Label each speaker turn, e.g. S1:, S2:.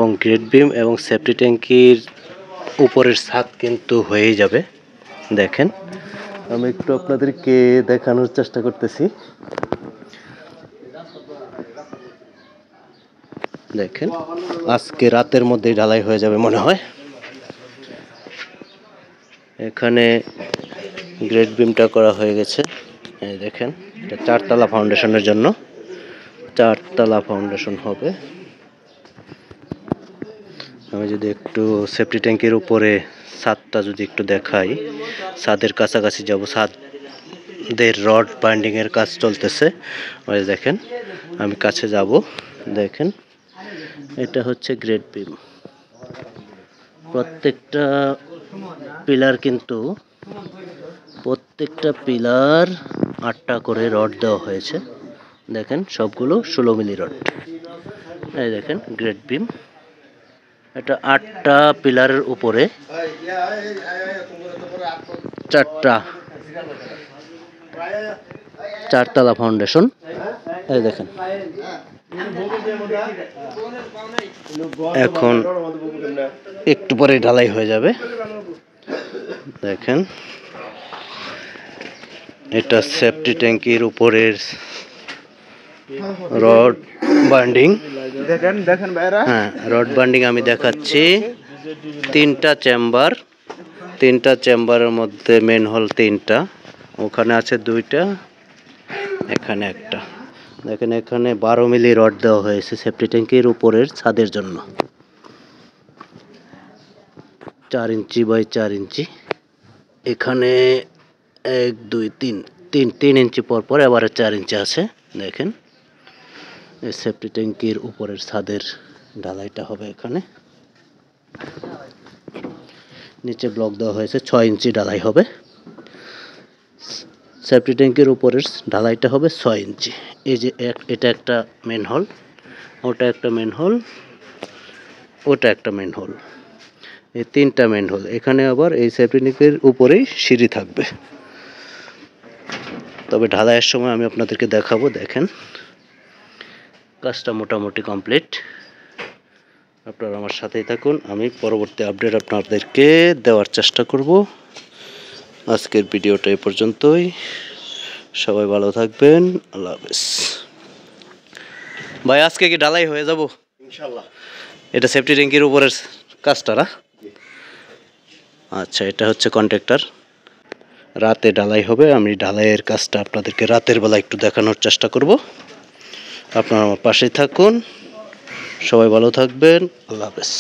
S1: এবং grade beam এবং safety ট্যাঙ্কির উপরের ছাদ কিন্তু হয়ে যাবে। দেখেন আমি একটু আপনাদেরকে দেখানোর চেষ্টা করতেছি। দেখেন আজকে রাতের মধ্যেই ঢালাই হয়ে যাবে মনে হয়। এখানে গ্রেড বিমটা করা হয়ে গেছে। এই দেখেন এটা 4 তলা ফাউন্ডেশনের জন্য 4 তলা ফাউন্ডেশন হবে। আমি যদি একটু সেফটি ট্যাঙ্কের উপরে ছাদটা যদি একটু দেখাই, ছাদের কাছাকাছি যাব। ছাদের রড বাইন্ডিং এর কাজ চলতেছে। ওই দেখেন আমি কাছে যাব। দেখেন এটা হচ্ছে গ্রেড বিম। প্রত্যেকটা পিলার 8টা করে রড দেওয়া হয়েছে। দেখেন সবগুলো 16 মিলি রড। এই দেখেন গ্রেড বিম, এটা 8টা পিলারের উপরে 4 তলা ফাউন্ডেশন। এই দেখেন এখন একটু পরে ঢালাই হয়ে যাবে। দেখেন এটা সেফটি ট্যাঙ্কির উপরের রড বাইন্ডিং। দেখেন ভাইরা, হ্যাঁ রড বাইন্ডিং আমি দেখাচ্ছি। 3টা চেম্বারের মধ্যে মেন হল 3টা, ওখানে আছে 2টা, এখানে একটা। দেখেন এখানে 12 মিলি রড দেওয়া হয়েছে সেফটি ট্যাঙ্কির উপরের ছাদের জন্য। 4 ইঞ্চি বাই 4 ইঞ্চি। এখানে 1 2 3 ইঞ্চি পর আবার 4 ইঞ্চি আছে। দেখেন এই সেফটি ট্যাঙ্কির উপরের ছাদের ঢালাইটা হবে। এখানে নিচে ব্লক দেওয়া হয়েছে, 6 ইঞ্চি ঢালাই হবে। সেফটি ট্যাঙ্কির উপরের ঢালাইটা হবে 6 ইঞ্চি। এই যে এটা একটা মেন হল, ওটা একটা মেন হল, ওটা একটা মেন হল, এই 3টা মেন হল। এখানে আবার এই সেফটি ট্যাঙ্কির উপরেই সিঁড়ি থাকবে। তবে ঢালাইয়ের সময় আমি আপনাদেরকে দেখাবো। দেখেন কাজটা মোটামুটি কমপ্লিট। আপনারা আমার সাথেই থাকুন, আমি পরবর্তী আপডেট আপনাদেরকে দেওয়ার চেষ্টা করব। আজকের ভিডিওটা এই পর্যন্তই। সবাই ভালো থাকবেন, আল্লাহ হাফেজ। ভাই আজকে কি ঢালাই হয়ে যাব ইনশাআল্লাহ? এটা সেফটি ট্যাঙ্কির উপরের কাজটা না? আচ্ছা, এটা হচ্ছে কন্ট্রাক্টর। রাতে ঢালাই হবে। আমি ঢালাইয়ের কাজটা আপনাদেরকে রাতের বেলা একটু দেখানোর চেষ্টা করব। আপনারা আমার পাশেই থাকুন। সবাই ভালো থাকবেন, আল্লাহ হাফেজ।